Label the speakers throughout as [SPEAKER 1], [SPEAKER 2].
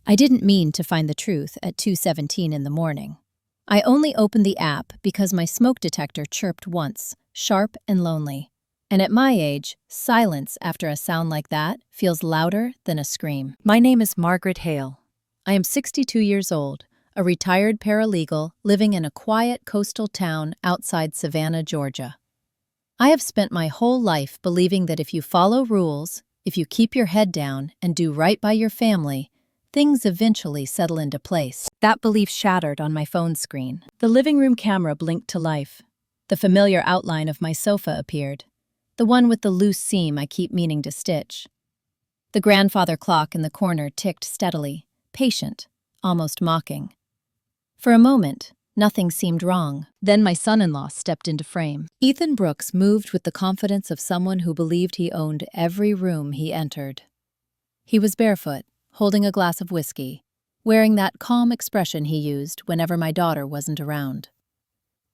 [SPEAKER 1] I didn't mean to find the truth at 2:17 in the morning. I only opened the app because my smoke detector chirped once, sharp and lonely. And at my age, silence after a sound like that feels louder than a scream. My name is Margaret Hale. I am 62 years old, a retired paralegal living in a quiet coastal town outside Savannah, Georgia. I have spent my whole life believing that if you follow rules, if you keep your head down and do right by your family, things eventually settle into place. That belief shattered on my phone screen. The living room camera blinked to life. The familiar outline of my sofa appeared, the one with the loose seam I keep meaning to stitch. The grandfather clock in the corner ticked steadily, patient, almost mocking. For a moment, nothing seemed wrong. Then my son-in-law stepped into frame. Ethan Brooks moved with the confidence of someone who believed he owned every room he entered. He was barefoot, holding a glass of whiskey, wearing that calm expression he used whenever my daughter wasn't around.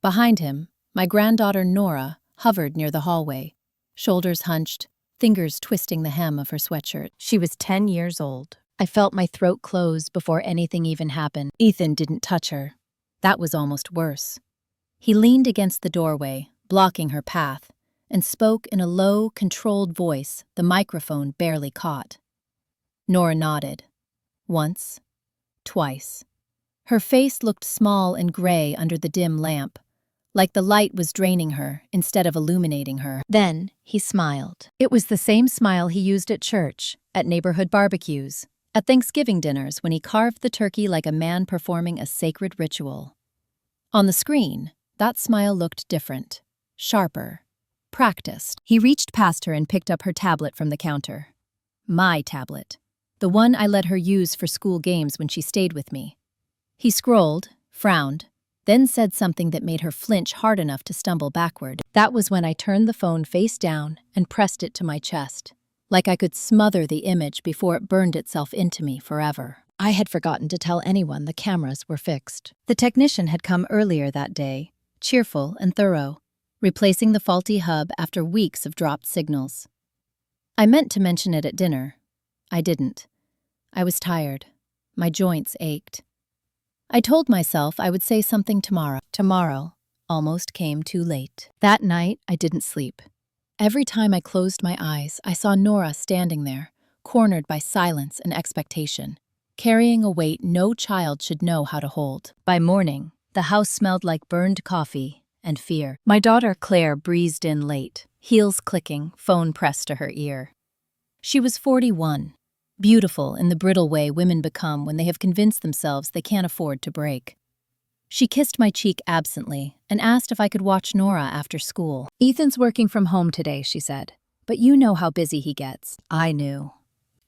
[SPEAKER 1] Behind him, my granddaughter Nora hovered near the hallway, shoulders hunched, fingers twisting the hem of her sweatshirt. She was 10 years old. I felt my throat close before anything even happened. Ethan didn't touch her. That was almost worse. He leaned against the doorway, blocking her path, and spoke in a low, controlled voice the microphone barely caught. Nora nodded. Once. Twice. Her face looked small and gray under the dim lamp, like the light was draining her instead of illuminating her. Then he smiled. It was the same smile he used at church, at neighborhood barbecues, at Thanksgiving dinners when he carved the turkey like a man performing a sacred ritual. On the screen, that smile looked different, sharper, practiced. He reached past her and picked up her tablet from the counter. My tablet. The one I let her use for school games when she stayed with me. He scrolled, frowned, then said something that made her flinch hard enough to stumble backward. That was when I turned the phone face down and pressed it to my chest, like I could smother the image before it burned itself into me forever. I had forgotten to tell anyone the cameras were fixed. The technician had come earlier that day, cheerful and thorough, replacing the faulty hub after weeks of dropped signals. I meant to mention it at dinner. I didn't. I was tired. My joints ached. I told myself I would say something tomorrow. Tomorrow almost came too late. That night, I didn't sleep. Every time I closed my eyes, I saw Nora standing there, cornered by silence and expectation, carrying a weight no child should know how to hold. By morning, the house smelled like burned coffee and fear. My daughter Claire breezed in late, heels clicking, phone pressed to her ear. She was 41. Beautiful in the brittle way women become when they have convinced themselves they can't afford to break. She kissed my cheek absently and asked if I could watch Nora after school. Ethan's working from home today, she said, but you know how busy he gets. I knew.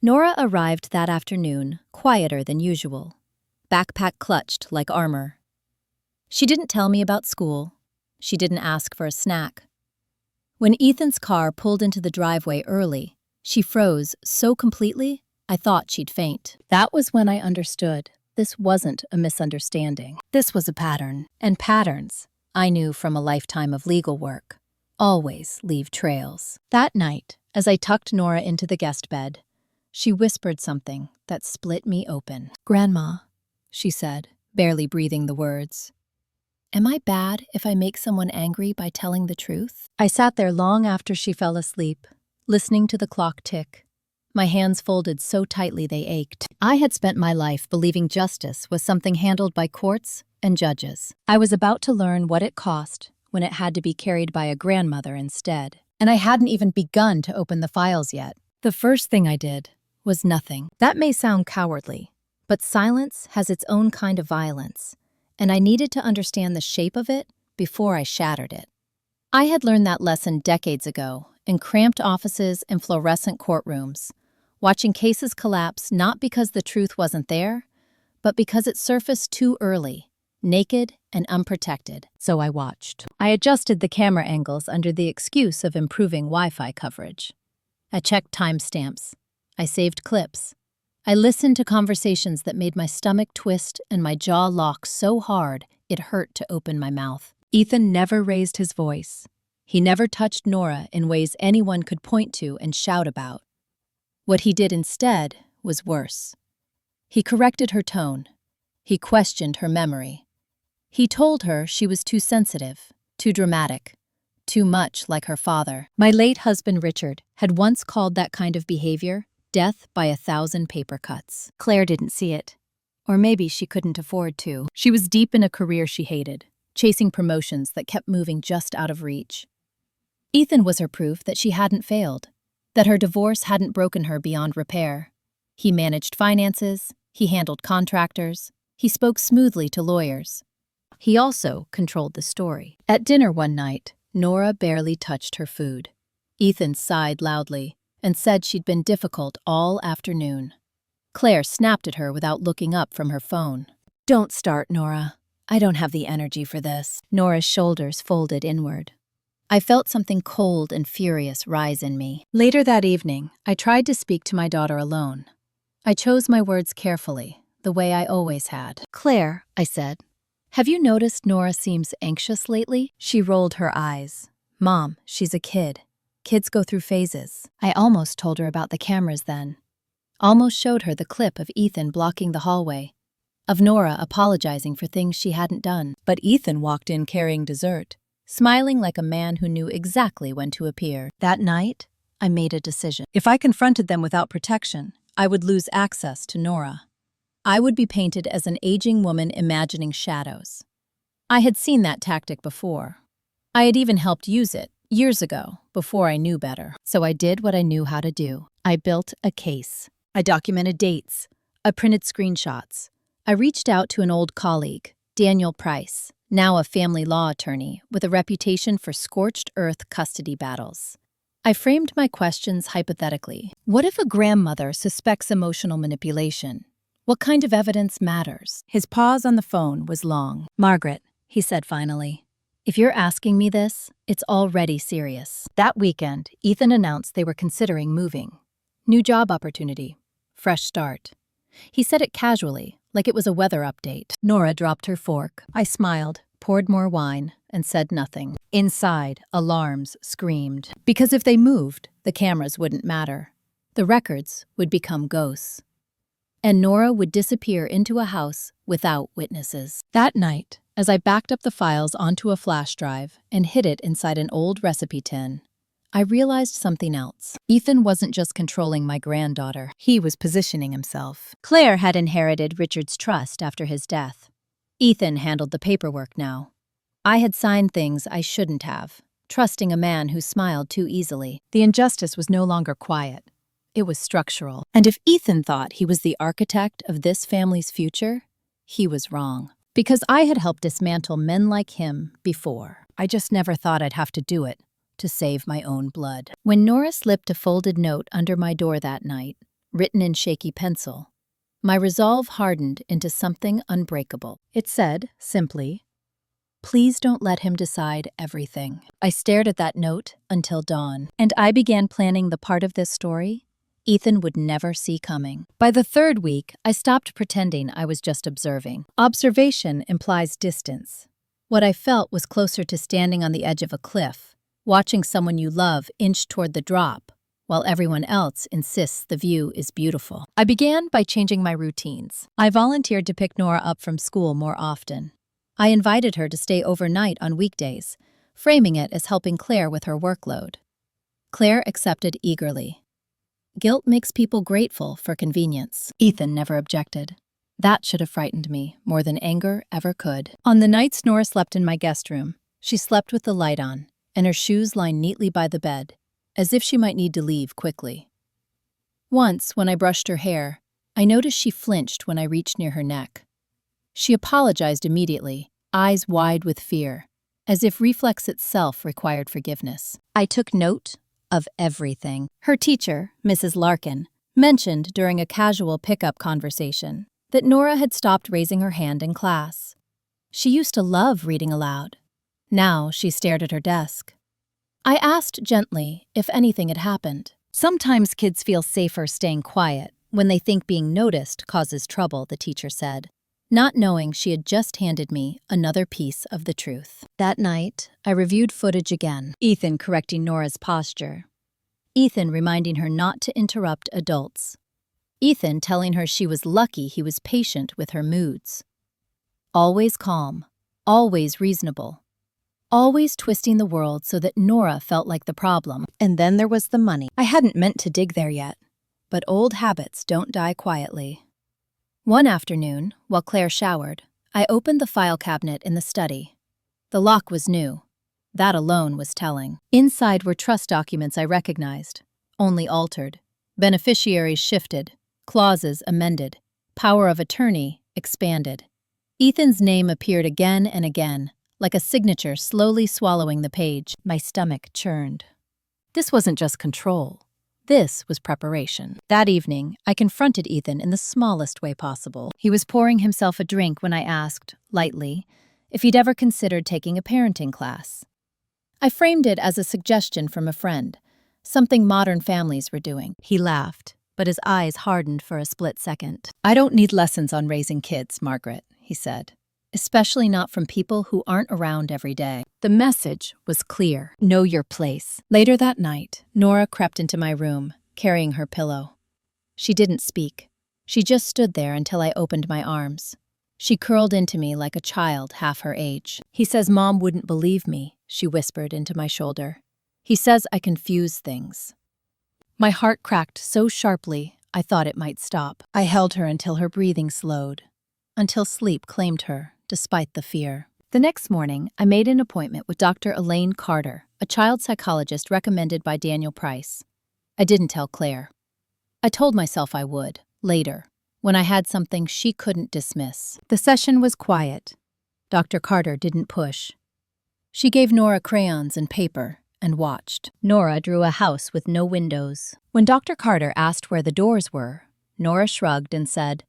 [SPEAKER 1] Nora arrived that afternoon, quieter than usual, backpack clutched like armor. She didn't tell me about school. She didn't ask for a snack. When Ethan's car pulled into the driveway early, she froze so completely I thought she'd faint. That was when I understood this wasn't a misunderstanding. This was a pattern. And patterns, I knew from a lifetime of legal work, always leave trails. That night, as I tucked Nora into the guest bed, she whispered something that split me open. "Grandma," she said, barely breathing the words. "Am I bad if I make someone angry by telling the truth?" I sat there long after she fell asleep, listening to the clock tick. My hands folded so tightly they ached. I had spent my life believing justice was something handled by courts and judges. I was about to learn what it cost when it had to be carried by a grandmother instead. And I hadn't even begun to open the files yet. The first thing I did was nothing. That may sound cowardly, but silence has its own kind of violence, and I needed to understand the shape of it before I shattered it. I had learned that lesson decades ago in cramped offices and fluorescent courtrooms, watching cases collapse not because the truth wasn't there, but because it surfaced too early, naked and unprotected. So I watched. I adjusted the camera angles under the excuse of improving Wi-Fi coverage. I checked timestamps. I saved clips. I listened to conversations that made my stomach twist and my jaw lock so hard it hurt to open my mouth. Ethan never raised his voice. He never touched Nora in ways anyone could point to and shout about. What he did instead was worse. He corrected her tone. He questioned her memory. He told her she was too sensitive, too dramatic, too much like her father. My late husband Richard had once called that kind of behavior death by 1,000 paper cuts. Claire didn't see it. Or maybe she couldn't afford to. She was deep in a career she hated, chasing promotions that kept moving just out of reach. Ethan was her proof that she hadn't failed, that her divorce hadn't broken her beyond repair. He managed finances, he handled contractors, he spoke smoothly to lawyers. He also controlled the story. At dinner one night, Nora barely touched her food. Ethan sighed loudly and said she'd been difficult all afternoon. Claire snapped at her without looking up from her phone. "Don't start, Nora. I don't have the energy for this." Nora's shoulders folded inward. I felt something cold and furious rise in me. Later that evening, I tried to speak to my daughter alone. I chose my words carefully, the way I always had. "Claire," I said, "have you noticed Nora seems anxious lately?" She rolled her eyes. "Mom, she's a kid. Kids go through phases." I almost told her about the cameras then. Almost showed her the clip of Ethan blocking the hallway, of Nora apologizing for things she hadn't done. But Ethan walked in carrying dessert, smiling like a man who knew exactly when to appear. That night, I made a decision. If I confronted them without protection, I would lose access to Nora. I would be painted as an aging woman imagining shadows. I had seen that tactic before. I had even helped use it years ago, before I knew better. So I did what I knew how to do. I built a case. I documented dates. I printed screenshots. I reached out to an old colleague, Daniel Price, now a family law attorney with a reputation for scorched earth custody battles. I framed my questions hypothetically. What if a grandmother suspects emotional manipulation? What kind of evidence matters? His pause on the phone was long. "Margaret," he said finally, "if you're asking me this, it's already serious." That weekend, Ethan announced they were considering moving. New job opportunity. Fresh start. He said it casually, like it was a weather update. Nora dropped her fork. I smiled, poured more wine, and said nothing. Inside, alarms screamed. Because if they moved, the cameras wouldn't matter. The records would become ghosts. And Nora would disappear into a house without witnesses. That night, as I backed up the files onto a flash drive and hid it inside an old recipe tin, I realized something else. Ethan wasn't just controlling my granddaughter. He was positioning himself. Claire had inherited Richard's trust after his death. Ethan handled the paperwork now. I had signed things I shouldn't have, trusting a man who smiled too easily. The injustice was no longer quiet. It was structural. And if Ethan thought he was the architect of this family's future, he was wrong. Because I had helped dismantle men like him before. I just never thought I'd have to do it to save my own blood. When Nora slipped a folded note under my door that night, written in shaky pencil, my resolve hardened into something unbreakable. It said, simply, "Please don't let him decide everything." I stared at that note until dawn, and I began planning the part of this story Ethan would never see coming. By the third week, I stopped pretending I was just observing. Observation implies distance. What I felt was closer to standing on the edge of a cliff, watching someone you love inch toward the drop, while everyone else insists the view is beautiful. I began by changing my routines. I volunteered to pick Nora up from school more often. I invited her to stay overnight on weekdays, framing it as helping Claire with her workload. Claire accepted eagerly. Guilt makes people grateful for convenience. Ethan never objected. That should have frightened me more than anger ever could. On the nights Nora slept in my guest room, she slept with the light on, and her shoes lined neatly by the bed, as if she might need to leave quickly. Once, when I brushed her hair, I noticed she flinched when I reached near her neck. She apologized immediately, eyes wide with fear, as if reflex itself required forgiveness. I took note of everything. Her teacher, Mrs. Larkin, mentioned during a casual pickup conversation that Nora had stopped raising her hand in class. She used to love reading aloud. Now she stared at her desk. I asked gently if anything had happened. Sometimes kids feel safer staying quiet when they think being noticed causes trouble, the teacher said, not knowing she had just handed me another piece of the truth. That night, I reviewed footage again. Ethan correcting Nora's posture. Ethan reminding her not to interrupt adults. Ethan telling her she was lucky he was patient with her moods. Always calm, always reasonable, always twisting the world so that Nora felt like the problem. And then there was the money. I hadn't meant to dig there yet, but old habits don't die quietly. One afternoon, while Claire showered, I opened the file cabinet in the study. The lock was new. That alone was telling. Inside were trust documents I recognized, only altered. Beneficiaries shifted, clauses amended, power of attorney expanded. Ethan's name appeared again and again, like a signature slowly swallowing the page. My stomach churned. This wasn't just control. This was preparation. That evening, I confronted Ethan in the smallest way possible. He was pouring himself a drink when I asked, lightly, if he'd ever considered taking a parenting class. I framed it as a suggestion from a friend, something modern families were doing. He laughed, but his eyes hardened for a split second. I don't need lessons on raising kids, Margaret, he said, especially not from people who aren't around every day. The message was clear. Know your place. Later that night, Nora crept into my room, carrying her pillow. She didn't speak. She just stood there until I opened my arms. She curled into me like a child half her age. He says Mom wouldn't believe me, she whispered into my shoulder. He says I confuse things. My heart cracked so sharply, I thought it might stop. I held her until her breathing slowed, until sleep claimed her, despite the fear. The next morning, I made an appointment with Dr. Elaine Carter, a child psychologist recommended by Daniel Price. I didn't tell Claire. I told myself I would, later, when I had something she couldn't dismiss. The session was quiet. Dr. Carter didn't push. She gave Nora crayons and paper and watched. Nora drew a house with no windows. When Dr. Carter asked where the doors were, Nora shrugged and said,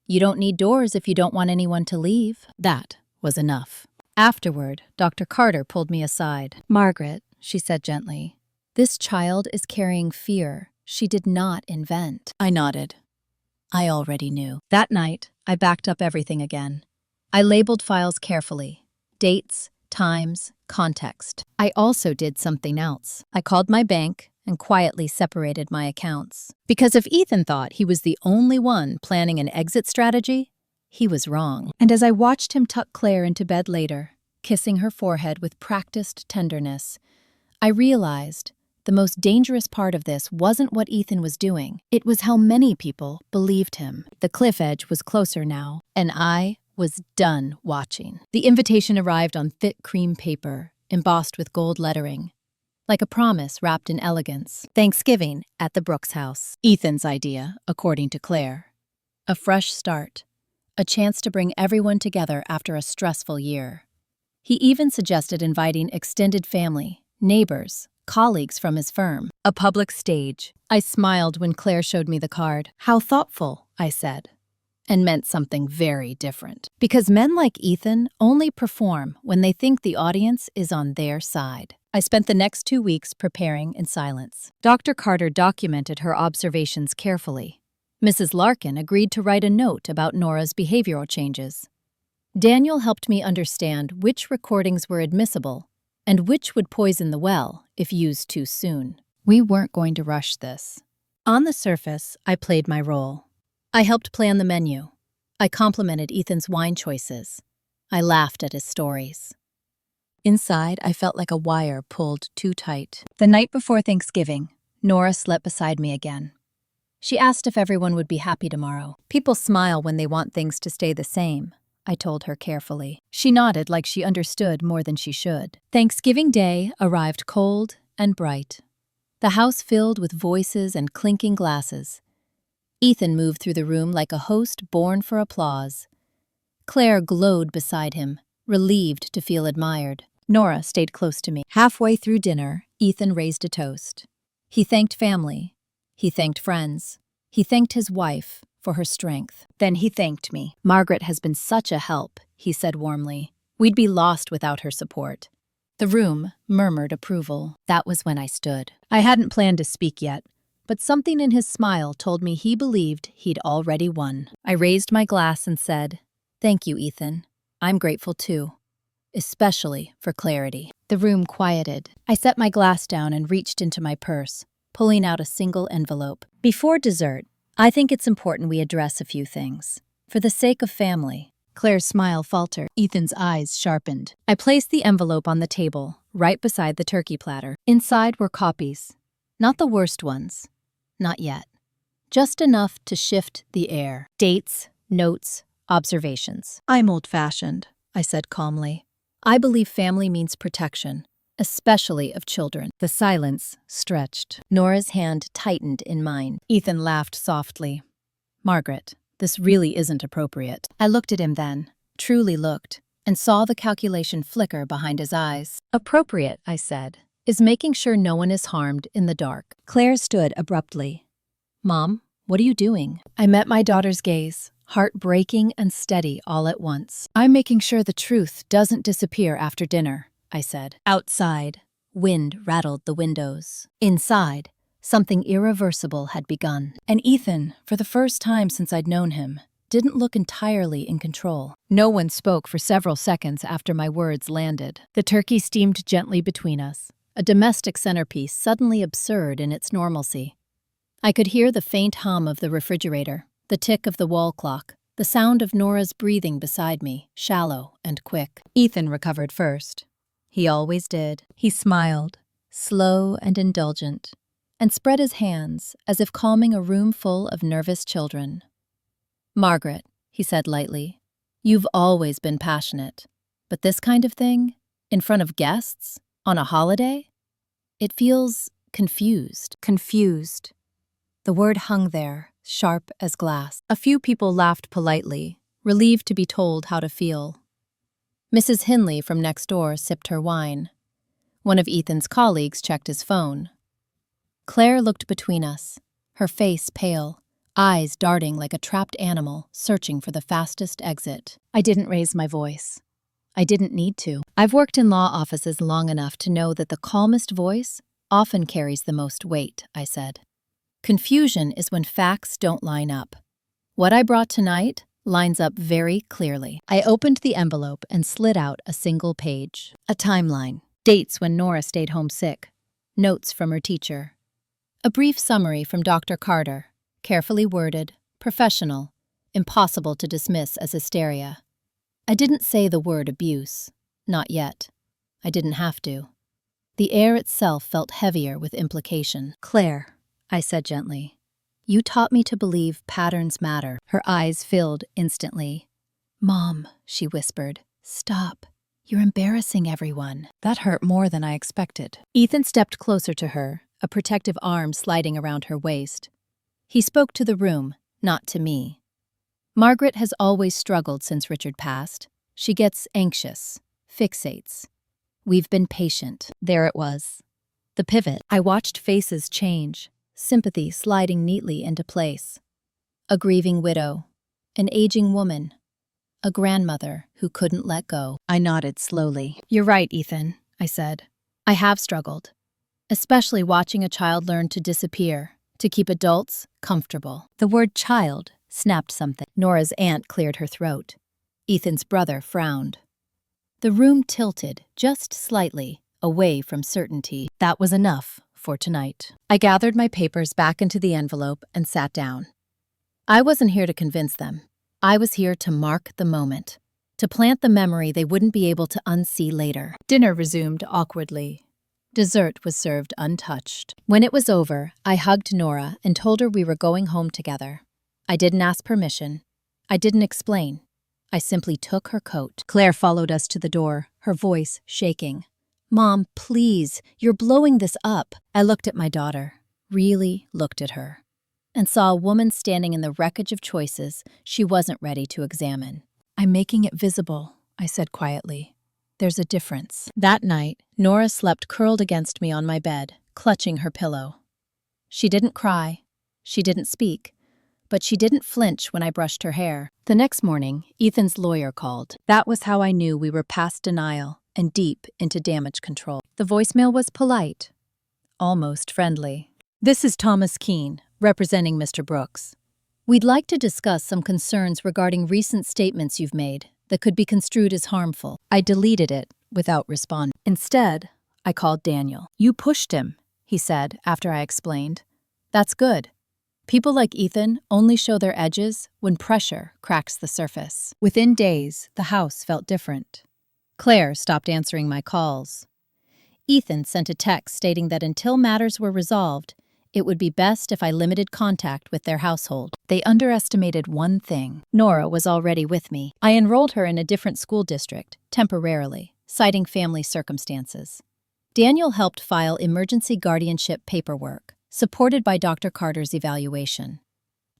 [SPEAKER 1] "You don't need doors if you don't want anyone to leave." That was enough. Afterward, Dr. Carter pulled me aside. "Margaret," she said gently, "this child is carrying fear she did not invent." I nodded. I already knew. That night, I backed up everything again. I labeled files carefully. Dates, times, context. I also did something else. I called my bank and quietly separated my accounts. Because if Ethan thought he was the only one planning an exit strategy, he was wrong. And as I watched him tuck Claire into bed later, kissing her forehead with practiced tenderness, I realized the most dangerous part of this wasn't what Ethan was doing. It was how many people believed him. The cliff edge was closer now, and I was done watching. The invitation arrived on thick cream paper, embossed with gold lettering, like a promise wrapped in elegance. Thanksgiving at the Brooks house. Ethan's idea, according to Claire. A fresh start. A chance to bring everyone together after a stressful year. He even suggested inviting extended family, neighbors, colleagues from his firm. A public stage. I smiled when Claire showed me the card. How thoughtful, I said. And meant something very different. Because men like Ethan only perform when they think the audience is on their side. I spent the next 2 weeks preparing in silence. Dr. Carter documented her observations carefully. Mrs. Larkin agreed to write a note about Nora's behavioral changes. Daniel helped me understand which recordings were admissible and which would poison the well if used too soon. We weren't going to rush this. On the surface, I played my role. I helped plan the menu. I complimented Ethan's wine choices. I laughed at his stories. Inside, I felt like a wire pulled too tight. The night before Thanksgiving, Nora slept beside me again. She asked if everyone would be happy tomorrow. People smile when they want things to stay the same, I told her carefully. She nodded like she understood more than she should. Thanksgiving Day arrived cold and bright. The house filled with voices and clinking glasses. Ethan moved through the room like a host born for applause. Claire glowed beside him, relieved to feel admired. Nora stayed close to me. Halfway through dinner, Ethan raised a toast. He thanked family. He thanked friends. He thanked his wife for her strength. Then he thanked me. "Margaret has been such a help," he said warmly. "We'd be lost without her support." The room murmured approval. That was when I stood. I hadn't planned to speak yet, but something in his smile told me he believed he'd already won. I raised my glass and said, "Thank you, Ethan. I'm grateful too, especially for clarity." The room quieted. I set my glass down and reached into my purse, pulling out a single envelope. Before dessert, I think it's important we address a few things. For the sake of family. Claire's smile faltered. Ethan's eyes sharpened. I placed the envelope on the table, right beside the turkey platter. Inside were copies. Not the worst ones. Not yet. Just enough to shift the air. Dates, notes, observations. I'm old-fashioned, I said calmly. I believe family means protection, especially of children. The silence stretched. Nora's hand tightened in mine. Ethan laughed softly. Margaret, this really isn't appropriate. I looked at him then, truly looked, and saw the calculation flicker behind his eyes. Appropriate, I said, is making sure no one is harmed in the dark. Claire stood abruptly. Mom, what are you doing? I met my daughter's gaze, heart-breaking and steady all at once. I'm making sure the truth doesn't disappear after dinner, I said. Outside, wind rattled the windows. Inside, something irreversible had begun. And Ethan, for the first time since I'd known him, didn't look entirely in control. No one spoke for several seconds after my words landed. The turkey steamed gently between us, a domestic centerpiece suddenly absurd in its normalcy. I could hear the faint hum of the refrigerator, the tick of the wall clock, the sound of Nora's breathing beside me, shallow and quick. Ethan recovered first. He always did. He smiled, slow and indulgent, and spread his hands as if calming a room full of nervous children. Margaret, he said lightly, you've always been passionate, but this kind of thing, in front of guests, on a holiday, it feels confused. Confused. The word hung there, sharp as glass. A few people laughed politely, relieved to be told how to feel. Mrs. Hinley from next door sipped her wine. One of Ethan's colleagues checked his phone. Claire looked between us, her face pale, eyes darting like a trapped animal searching for the fastest exit. I didn't raise my voice. I didn't need to. I've worked in law offices long enough to know that the calmest voice often carries the most weight, I said. Confusion is when facts don't line up. What I brought tonight lines up very clearly. I opened the envelope and slid out a single page. A timeline. Dates when Nora stayed home sick. Notes from her teacher. A brief summary from Dr. Carter. Carefully worded, professional, impossible to dismiss as hysteria. I didn't say the word abuse. Not yet. I didn't have to. The air itself felt heavier with implication. Claire, I said gently, you taught me to believe patterns matter. Her eyes filled instantly. Mom, she whispered, stop. You're embarrassing everyone. That hurt more than I expected. Ethan stepped closer to her, a protective arm sliding around her waist. He spoke to the room, not to me. Margaret has always struggled since Richard passed. She gets anxious, fixates. We've been patient. There it was. The pivot. I watched faces change, sympathy sliding neatly into place. A grieving widow, an aging woman, a grandmother who couldn't let go. I nodded slowly. You're right, Ethan, I said. I have struggled, especially watching a child learn to disappear, to keep adults comfortable. The word child snapped something. Nora's aunt cleared her throat. Ethan's brother frowned. The room tilted just slightly, away from certainty. That was enough for tonight. I gathered my papers back into the envelope and sat down. I wasn't here to convince them. I was here to mark the moment, to plant the memory they wouldn't be able to unsee later. Dinner resumed awkwardly. Dessert was served untouched. When it was over, I hugged Nora and told her we were going home together. I didn't ask permission. I didn't explain. I simply took her coat. Claire followed us to the door, her voice shaking. Mom, please, you're blowing this up. I looked at my daughter, really looked at her, and saw a woman standing in the wreckage of choices she wasn't ready to examine. I'm making it visible, I said quietly. There's a difference. That night, Nora slept curled against me on my bed, clutching her pillow. She didn't cry. She didn't speak. But she didn't flinch when I brushed her hair. The next morning, Ethan's lawyer called. That was how I knew we were past denial and deep into damage control. The voicemail was polite, almost friendly. This is Thomas Keene, representing Mr. Brooks. We'd like to discuss some concerns regarding recent statements you've made that could be construed as harmful. I deleted it without responding. Instead, I called Daniel. You pushed him, he said after I explained. That's good. People like Ethan only show their edges when pressure cracks the surface. Within days, the house felt different. Claire stopped answering my calls. Ethan sent a text stating that until matters were resolved, it would be best if I limited contact with their household. They underestimated one thing. Nora was already with me. I enrolled her in a different school district, temporarily, citing family circumstances. Daniel helped file emergency guardianship paperwork, supported by Dr. Carter's evaluation.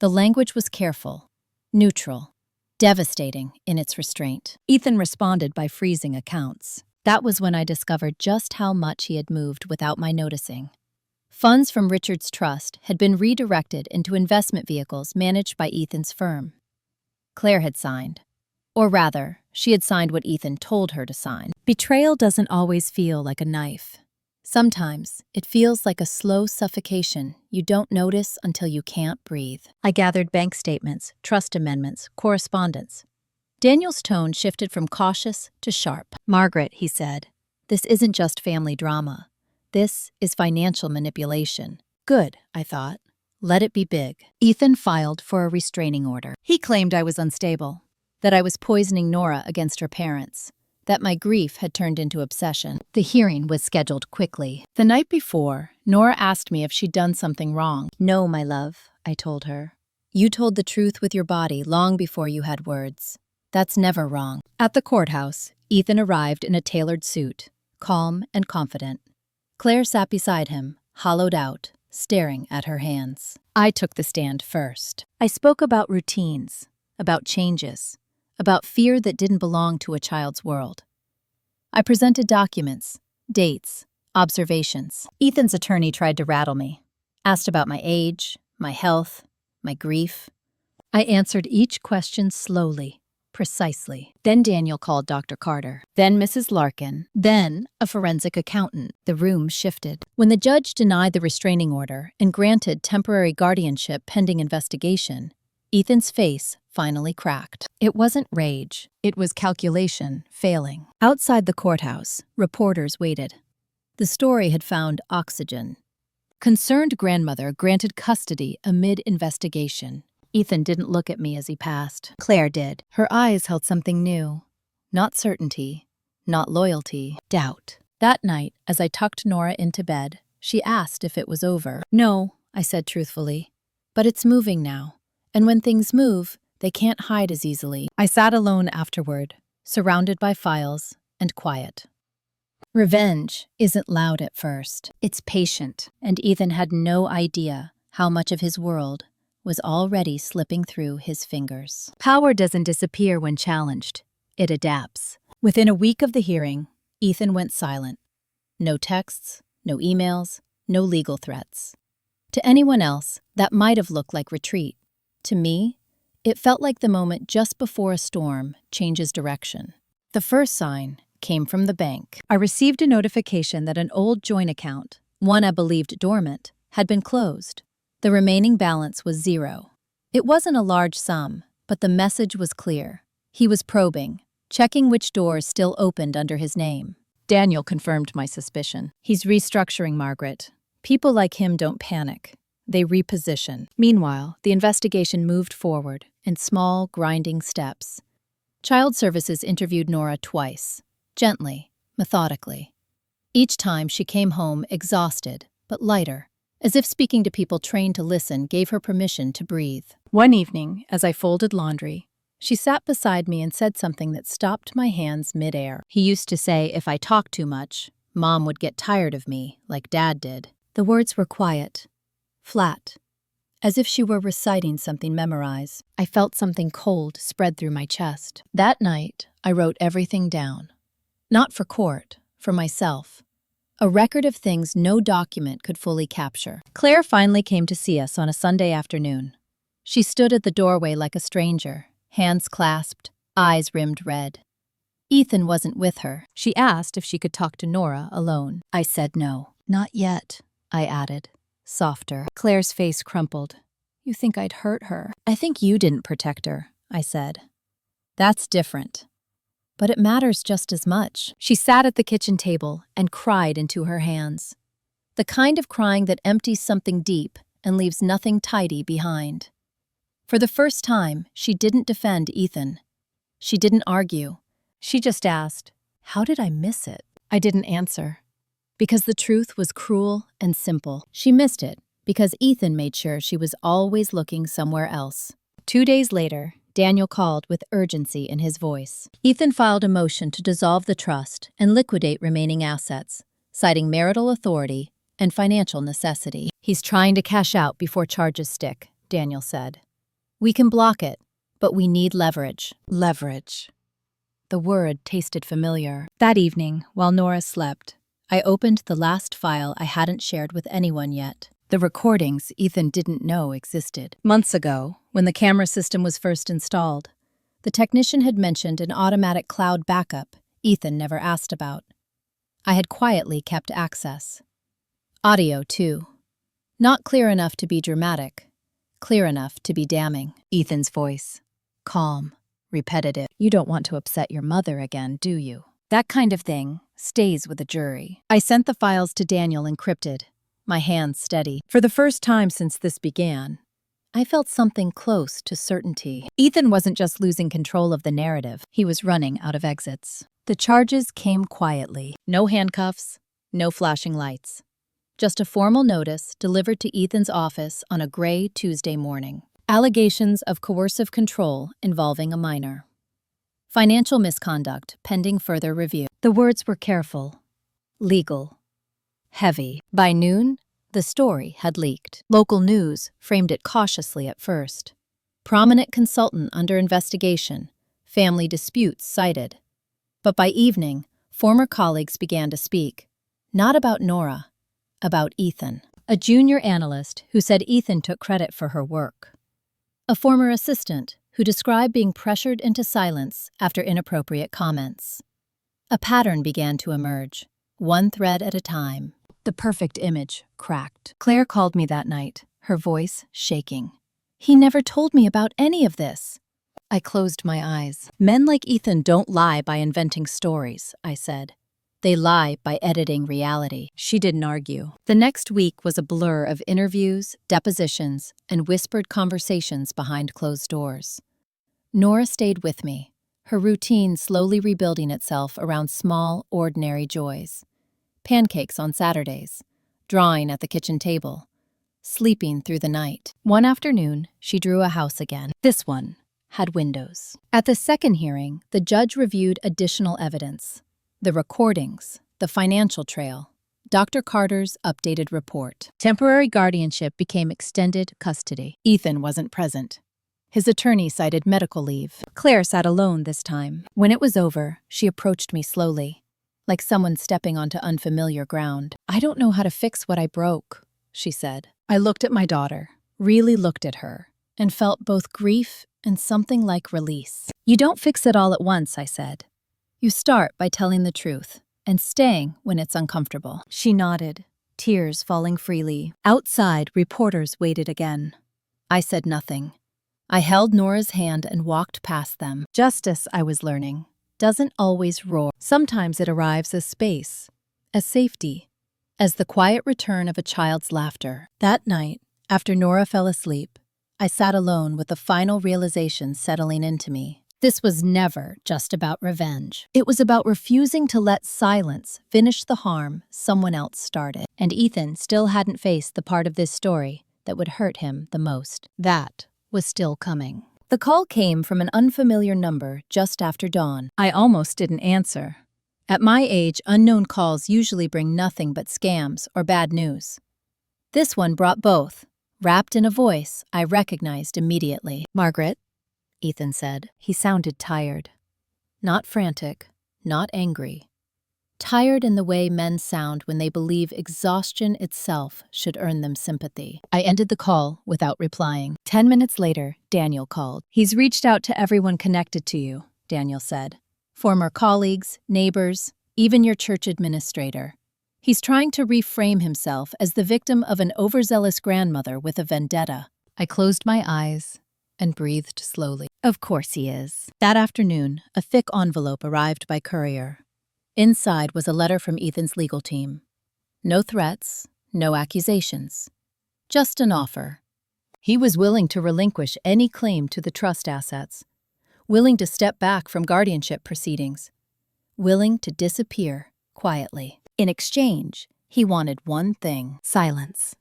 [SPEAKER 1] The language was careful, neutral, devastating in its restraint. Ethan responded by freezing accounts. That was when I discovered just how much he had moved without my noticing. Funds from Richard's trust had been redirected into investment vehicles managed by Ethan's firm. Claire had signed. Or rather, she had signed what Ethan told her to sign. Betrayal doesn't always feel like a knife. Sometimes, it feels like a slow suffocation you don't notice until you can't breathe. I gathered bank statements, trust amendments, correspondence. Daniel's tone shifted from cautious to sharp. "Margaret," he said, "this isn't just family drama. This is financial manipulation." Good, I thought. Let it be big. Ethan filed for a restraining order. He claimed I was unstable, that I was poisoning Nora against her parents, that my grief had turned into obsession. The hearing was scheduled quickly. The night before, Nora asked me if she'd done something wrong. "No, my love," I told her. "You told the truth with your body long before you had words. That's never wrong." At the courthouse, Ethan arrived in a tailored suit, calm and confident. Claire sat beside him, hollowed out, staring at her hands. I took the stand first. I spoke about routines, about changes, about fear that didn't belong to a child's world. I presented documents, dates, observations. Ethan's attorney tried to rattle me, asked about my age, my health, my grief. I answered each question slowly, precisely. Then Daniel called Dr. Carter, then Mrs. Larkin, then a forensic accountant. The room shifted. When the judge denied the restraining order and granted temporary guardianship pending investigation, Ethan's face finally cracked. It wasn't rage. It was calculation failing. Outside the courthouse, reporters waited. The story had found oxygen. Concerned grandmother granted custody amid investigation. Ethan didn't look at me as he passed. Claire did. Her eyes held something new. Not certainty, not loyalty, doubt. That night, as I tucked Nora into bed, she asked if it was over. "No," I said truthfully, "but it's moving now. And when things move, they can't hide as easily." I sat alone afterward, surrounded by files and quiet. Revenge isn't loud at first. It's patient, and Ethan had no idea how much of his world was already slipping through his fingers. Power doesn't disappear when challenged. It adapts. Within a week of the hearing, Ethan went silent. No texts, no emails, no legal threats. To anyone else, that might have looked like retreat. To me, it felt like the moment just before a storm changes direction. The first sign came from the bank. I received a notification that an old joint account, one I believed dormant, had been closed. The remaining balance was zero. It wasn't a large sum, but the message was clear. He was probing, checking which doors still opened under his name. Daniel confirmed my suspicion. "He's restructuring, Margaret. People like him don't panic. They reposition." Meanwhile, the investigation moved forward in small, grinding steps. Child Services interviewed Nora twice, gently, methodically. Each time she came home exhausted, but lighter, as if speaking to people trained to listen gave her permission to breathe. One evening, as I folded laundry, she sat beside me and said something that stopped my hands midair. "He used to say if I talked too much, Mom would get tired of me, like Dad did." The words were quiet, flat, as if she were reciting something memorized. I felt something cold spread through my chest. That night, I wrote everything down. Not for court, for myself. A record of things no document could fully capture. Claire finally came to see us on a Sunday afternoon. She stood at the doorway like a stranger, hands clasped, eyes rimmed red. Ethan wasn't with her. She asked if she could talk to Nora alone. I said no. "Not yet," I added, softer. Claire's face crumpled. "You think I'd hurt her?" "I think you didn't protect her," I said. "That's different. But it matters just as much." She sat at the kitchen table and cried into her hands. The kind of crying that empties something deep and leaves nothing tidy behind. For the first time, she didn't defend Ethan. She didn't argue. She just asked, "How did I miss it?" I didn't answer. Because the truth was cruel and simple. She missed it because Ethan made sure she was always looking somewhere else. 2 days later, Daniel called with urgency in his voice. Ethan filed a motion to dissolve the trust and liquidate remaining assets, citing marital authority and financial necessity. "He's trying to cash out before charges stick," Daniel said. "We can block it, but we need leverage." Leverage. The word tasted familiar. That evening, while Nora slept, I opened the last file I hadn't shared with anyone yet. The recordings Ethan didn't know existed. Months ago, when the camera system was first installed, the technician had mentioned an automatic cloud backup Ethan never asked about. I had quietly kept access. Audio, too. Not clear enough to be dramatic, clear enough to be damning. Ethan's voice. Calm, repetitive. "You don't want to upset your mother again, do you?" That kind of thing stays with a jury. I sent the files to Daniel encrypted, my hands steady. For the first time since this began, I felt something close to certainty. Ethan wasn't just losing control of the narrative, he was running out of exits. The charges came quietly. No handcuffs, no flashing lights. Just a formal notice delivered to Ethan's office on a gray Tuesday morning. Allegations of coercive control involving a minor. Financial misconduct pending further review. The words were careful, legal, heavy. By noon, the story had leaked. Local news framed it cautiously at first. Prominent consultant under investigation, family disputes cited. But by evening, former colleagues began to speak. Not about Nora, about Ethan. A junior analyst who said Ethan took credit for her work. A former assistant who described being pressured into silence after inappropriate comments. A pattern began to emerge, one thread at a time. The perfect image cracked. Claire called me that night, her voice shaking. "He never told me about any of this." I closed my eyes. "Men like Ethan don't lie by inventing stories," I said. "They lie by editing reality." She didn't argue. The next week was a blur of interviews, depositions, and whispered conversations behind closed doors. Nora stayed with me, her routine slowly rebuilding itself around small, ordinary joys. Pancakes on Saturdays, drawing at the kitchen table, sleeping through the night. One afternoon, she drew a house again. This one had windows. At the second hearing, the judge reviewed additional evidence. The recordings, the financial trail, Dr. Carter's updated report. Temporary guardianship became extended custody. Ethan wasn't present. His attorney cited medical leave. Claire sat alone this time. When it was over, she approached me slowly, like someone stepping onto unfamiliar ground. "I don't know how to fix what I broke," she said. I looked at my daughter, really looked at her, and felt both grief and something like release. "You don't fix it all at once," I said. "You start by telling the truth and staying when it's uncomfortable." She nodded, tears falling freely. Outside, reporters waited again. I said nothing. I held Nora's hand and walked past them. Justice, I was learning, doesn't always roar. Sometimes it arrives as space, as safety, as the quiet return of a child's laughter. That night, after Nora fell asleep, I sat alone with the final realization settling into me. This was never just about revenge. It was about refusing to let silence finish the harm someone else started. And Ethan still hadn't faced the part of this story that would hurt him the most. That was still coming. The call came from an unfamiliar number just after dawn. I almost didn't answer. At my age, unknown calls usually bring nothing but scams or bad news. This one brought both, wrapped in a voice I recognized immediately. "Margaret," Ethan said. He sounded tired. Not frantic, not angry. Tired in the way men sound when they believe exhaustion itself should earn them sympathy. I ended the call without replying. 10 minutes later, Daniel called. "He's reached out to everyone connected to you," Daniel said. "Former colleagues, neighbors, even your church administrator. He's trying to reframe himself as the victim of an overzealous grandmother with a vendetta." I closed my eyes and breathed slowly. Of course he is. That afternoon, a thick envelope arrived by courier. Inside was a letter from Ethan's legal team. No threats, no accusations. just an offer. He was willing to relinquish any claim to the trust assets, willing to step back from guardianship proceedings, willing to disappear quietly. In exchange, he wanted one thing: silence.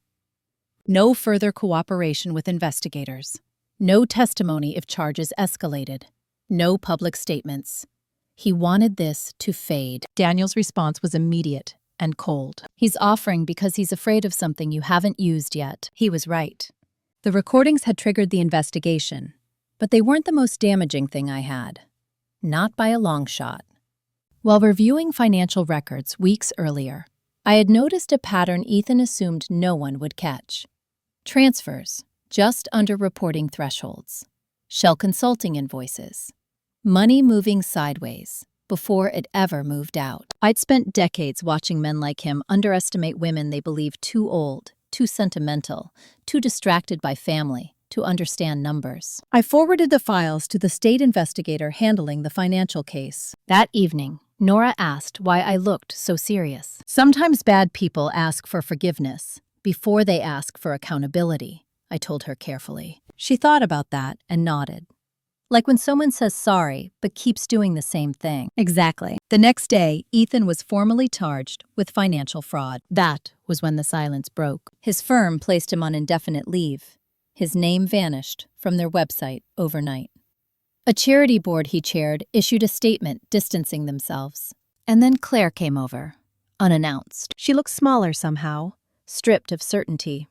[SPEAKER 1] No further cooperation with investigators. No testimony if charges escalated. No public statements. He wanted this to fade. Daniel's response was immediate and cold. He's offering because he's afraid of something you haven't used yet. He was right. The recordings had triggered the investigation, but they weren't the most damaging thing I had. Not by a long shot. While reviewing financial records weeks earlier, I had noticed a pattern Ethan assumed no one would catch. Transfers, just under reporting thresholds. Shell consulting invoices. Money moving sideways, before it ever moved out. I'd spent decades watching men like him underestimate women they believed too old, too sentimental, too distracted by family to understand numbers. I forwarded the files to the state investigator handling the financial case. That evening, Nora asked why I looked so serious. Sometimes bad people ask for forgiveness before they ask for accountability, I told her carefully. She thought about that and nodded. Like when someone says sorry but keeps doing the same thing. Exactly. The next day, Ethan was formally charged with financial fraud. That was when the silence broke. His firm placed him on indefinite leave. His name vanished from their website overnight. A charity board he chaired issued a statement distancing themselves. And then Claire came over, unannounced. She looked smaller somehow, stripped of certainty.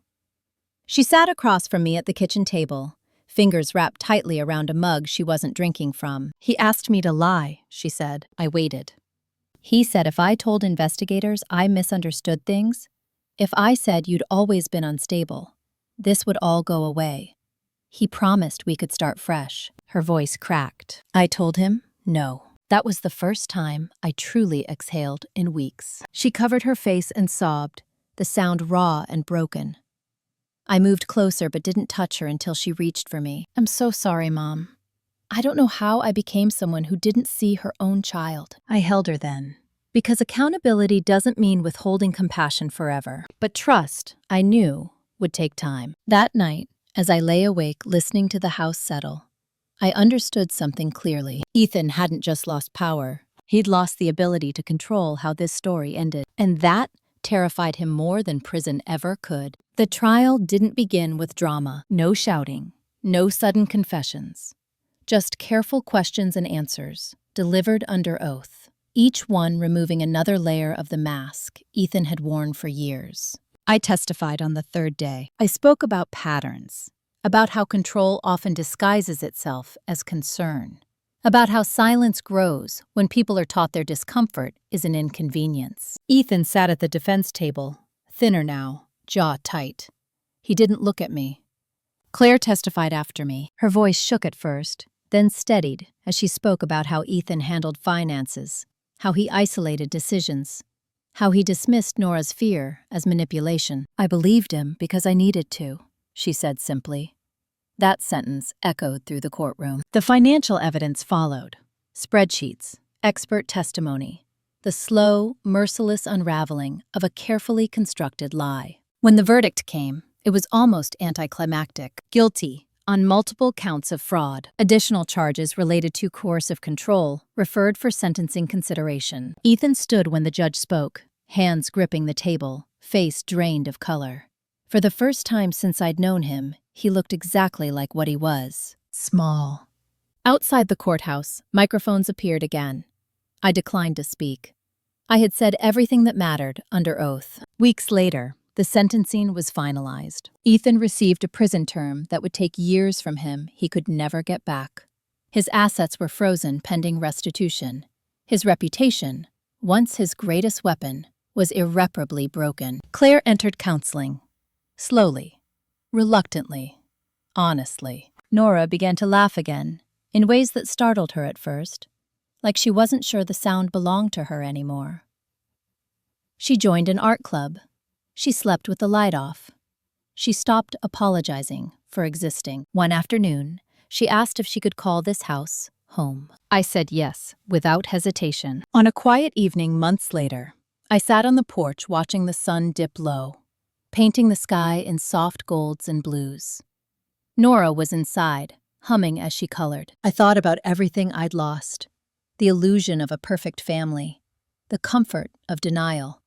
[SPEAKER 1] She sat across from me at the kitchen table, fingers wrapped tightly around a mug she wasn't drinking from. He asked me to lie, she said. I waited. He said if I told investigators I misunderstood things, if I said you'd always been unstable, this would all go away. He promised we could start fresh. Her voice cracked. I told him no. That was the first time I truly exhaled in weeks. She covered her face and sobbed, the sound raw and broken. I moved closer but didn't touch her until she reached for me. I'm so sorry, Mom. I don't know how I became someone who didn't see her own child. I held her then. Because accountability doesn't mean withholding compassion forever. But trust, I knew, would take time. That night, as I lay awake listening to the house settle, I understood something clearly. Ethan hadn't just lost power. He'd lost the ability to control how this story ended. And that terrified him more than prison ever could. The trial didn't begin with drama. No shouting. No sudden confessions. Just careful questions and answers, delivered under oath. Each one removing another layer of the mask Ethan had worn for years. I testified on the third day. I spoke about patterns, about how control often disguises itself as concern, about how silence grows when people are taught their discomfort is an inconvenience. Ethan sat at the defense table, thinner now, jaw tight. He didn't look at me. Claire testified after me. Her voice shook at first, then steadied as she spoke about how Ethan handled finances, how he isolated decisions, how he dismissed Nora's fear as manipulation. I believed him because I needed to, she said simply. That sentence echoed through the courtroom. The financial evidence followed. Spreadsheets, expert testimony, the slow, merciless unraveling of a carefully constructed lie. When the verdict came, it was almost anticlimactic. Guilty on multiple counts of fraud. Additional charges related to coercive control referred for sentencing consideration. Ethan stood when the judge spoke, hands gripping the table, face drained of color. For the first time since I'd known him, he looked exactly like what he was. Small. Outside the courthouse, microphones appeared again. I declined to speak. I had said everything that mattered under oath. Weeks later, the sentencing was finalized. Ethan received a prison term that would take years from him he could never get back. His assets were frozen pending restitution. His reputation, once his greatest weapon, was irreparably broken. Claire entered counseling. Slowly, reluctantly, honestly. Nora began to laugh again, in ways that startled her at first, like she wasn't sure the sound belonged to her anymore. She joined an art club. She slept with the light off. She stopped apologizing for existing. One afternoon, she asked if she could call this house home. I said yes, without hesitation. On a quiet evening months later, I sat on the porch watching the sun dip low. painting the sky in soft golds and blues. Nora was inside, humming as she colored. I thought about everything I'd lost. The illusion of a perfect family, the comfort of denial,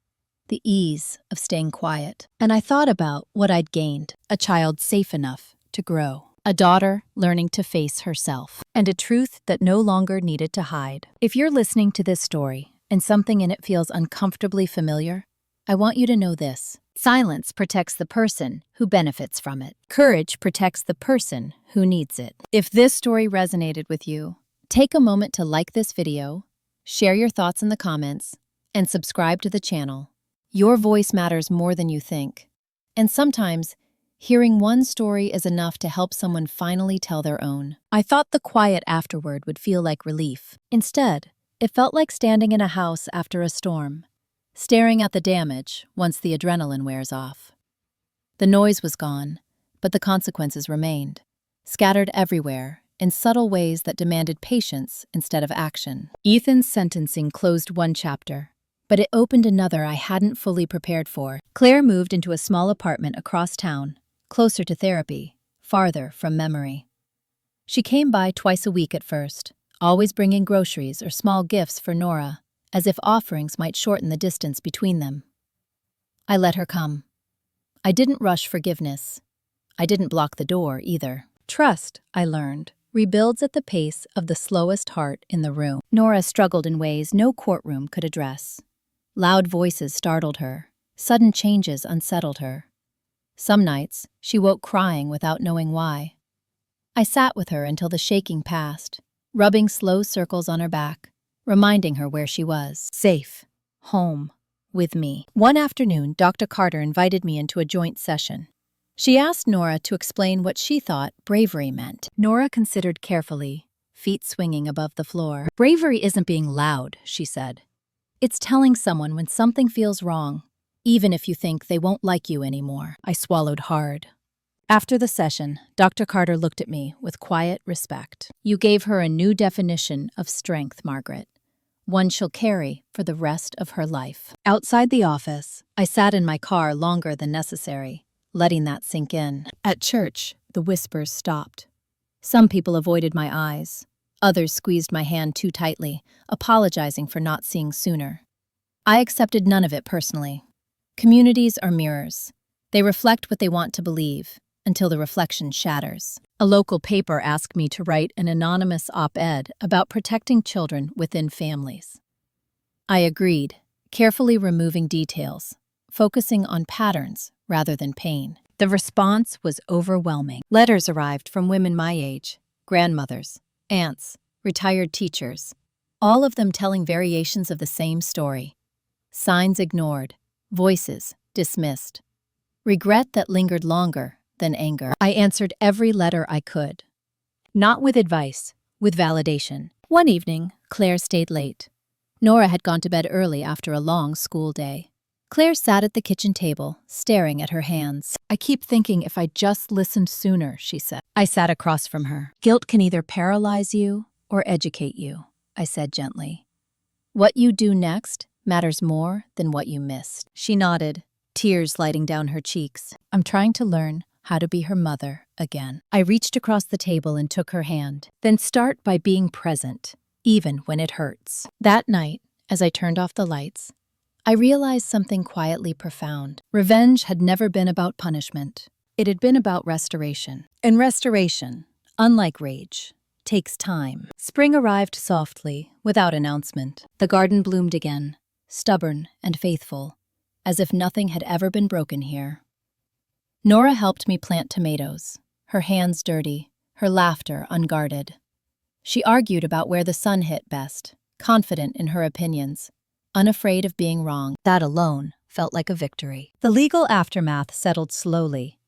[SPEAKER 1] the ease of staying quiet. And I thought about what I'd gained: a child safe enough to grow, a daughter learning to face herself, and a truth that no longer needed to hide. If you're listening to this story and something in it feels uncomfortably familiar, I want you to know this: silence protects the person who benefits from it. Courage protects the person who needs it. If this story resonated with you, take a moment to like this video, share your thoughts in the comments, and subscribe to the channel. Your voice matters more than you think. And sometimes, hearing one story is enough to help someone finally tell their own. I thought the quiet afterward would feel like relief. Instead, it felt like standing in a house after a storm, staring at the damage once the adrenaline wears off. The noise was gone, but the consequences remained, scattered everywhere in subtle ways that demanded patience instead of action. Ethan's sentencing closed one chapter, but it opened another I hadn't fully prepared for. Claire moved into a small apartment across town, closer to therapy, farther from memory. She came by twice a week at first, always bringing groceries or small gifts for Nora, as if offerings might shorten the distance between them. I let her come. I didn't rush forgiveness. I didn't block the door either. Trust, I learned, rebuilds at the pace of the slowest heart in the room. Nora struggled in ways no courtroom could address. Loud voices startled her. Sudden changes unsettled her. Some nights, she woke crying without knowing why. I sat with her until the shaking passed, rubbing slow circles on her back, reminding her where she was. Safe. Home. With me. One afternoon, Dr. Carter invited me into a joint session. She asked Nora to explain what she thought bravery meant. Nora considered carefully, feet swinging above the floor. Bravery isn't being loud, she said. It's telling someone when something feels wrong, even if you think they won't like you anymore. I swallowed hard. After the session, Dr. Carter looked at me with quiet respect. You gave her a new definition of strength, Margaret. One she'll carry for the rest of her life. Outside the office, I sat in my car longer than necessary, letting that sink in. At church, the whispers stopped. Some people avoided my eyes. Others squeezed my hand too tightly, apologizing for not seeing sooner. I accepted none of it personally. Communities are mirrors. They reflect what they want to believe, until the reflection shatters. A local paper asked me to write an anonymous op-ed about protecting children within families. I agreed, carefully removing details, focusing on patterns rather than pain. The response was overwhelming. Letters arrived from women my age, grandmothers, aunts, retired teachers, all of them telling variations of the same story. Signs ignored, voices dismissed. Regret that lingered longer than anger. I answered every letter I could. Not with advice, with validation. One evening, Claire stayed late. Nora had gone to bed early after a long school day. Claire sat at the kitchen table, staring at her hands. I keep thinking if I just listened sooner, she said. I sat across from her. Guilt can either paralyze you or educate you, I said gently. What you do next matters more than what you missed. She nodded, tears lighting down her cheeks. I'm trying to learn how to be her mother again. I reached across the table and took her hand. Then start by being present, even when it hurts. That night, as I turned off the lights, I realized something quietly profound. Revenge had never been about punishment. It had been about restoration. And restoration, unlike rage, takes time. Spring arrived softly, without announcement. The garden bloomed again, stubborn and faithful, as if nothing had ever been broken here. Nora helped me plant tomatoes, her hands dirty, her laughter unguarded. She argued about where the sun hit best, confident in her opinions, unafraid of being wrong. That alone felt like a victory. The legal aftermath settled slowly.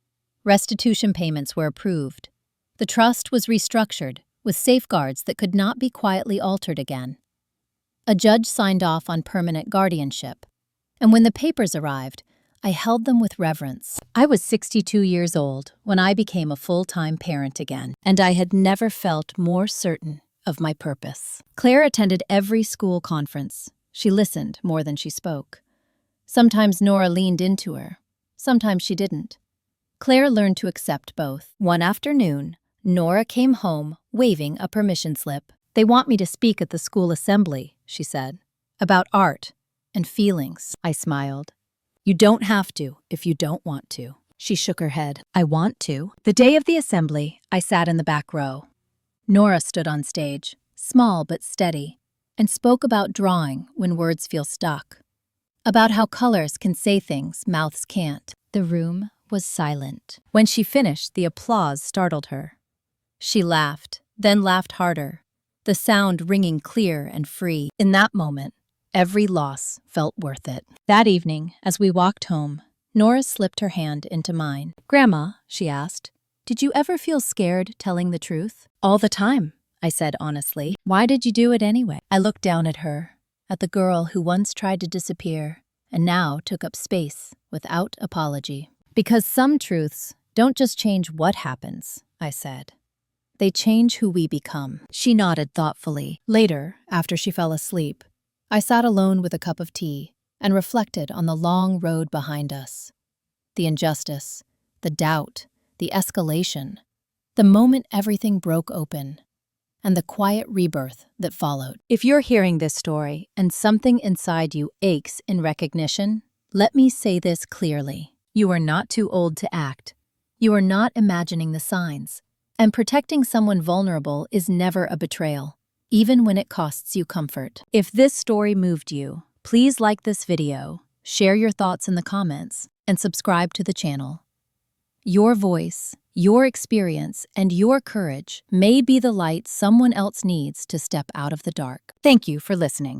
[SPEAKER 1] Restitution payments were approved. The trust was restructured with safeguards that could not be quietly altered again. A judge signed off on permanent guardianship, and when the papers arrived, I held them with reverence. I was 62 years old when I became a full-time parent again, and I had never felt more certain of my purpose. Claire attended every school conference. She listened more than she spoke. Sometimes Nora leaned into her, Sometimes she didn't. Claire learned to accept both. One afternoon, Nora came home waving a permission slip. "They want me to speak at the school assembly," she said, "about art and feelings." I smiled. "You don't have to if you don't want to." She shook her head. "I want to." The day of the assembly, I sat in the back row. Nora stood on stage, small but steady, and spoke about drawing when words feel stuck, about how colors can say things mouths can't. The room was silent. When she finished, the applause startled her. She laughed, then laughed harder, the sound ringing clear and free. In that moment, every loss felt worth it. That evening, as we walked home, Nora slipped her hand into mine. "Grandma," she asked, "did you ever feel scared telling the truth?" "All the time," I said honestly. "Why did you do it anyway?" I looked down at her, at the girl who once tried to disappear and now took up space without apology. "Because some truths don't just change what happens," I said. "They change who we become." She nodded thoughtfully. Later, after she fell asleep, I sat alone with a cup of tea and reflected on the long road behind us. The injustice, the doubt, the escalation, the moment everything broke open, and the quiet rebirth that followed. If you're hearing this story and something inside you aches in recognition, let me say this clearly. You are not too old to act. You are not imagining the signs. And protecting someone vulnerable is never a betrayal, even when it costs you comfort. If this story moved you, please like this video, share your thoughts in the comments, and subscribe to the channel. Your voice, your experience, and your courage may be the light someone else needs to step out of the dark. Thank you for listening.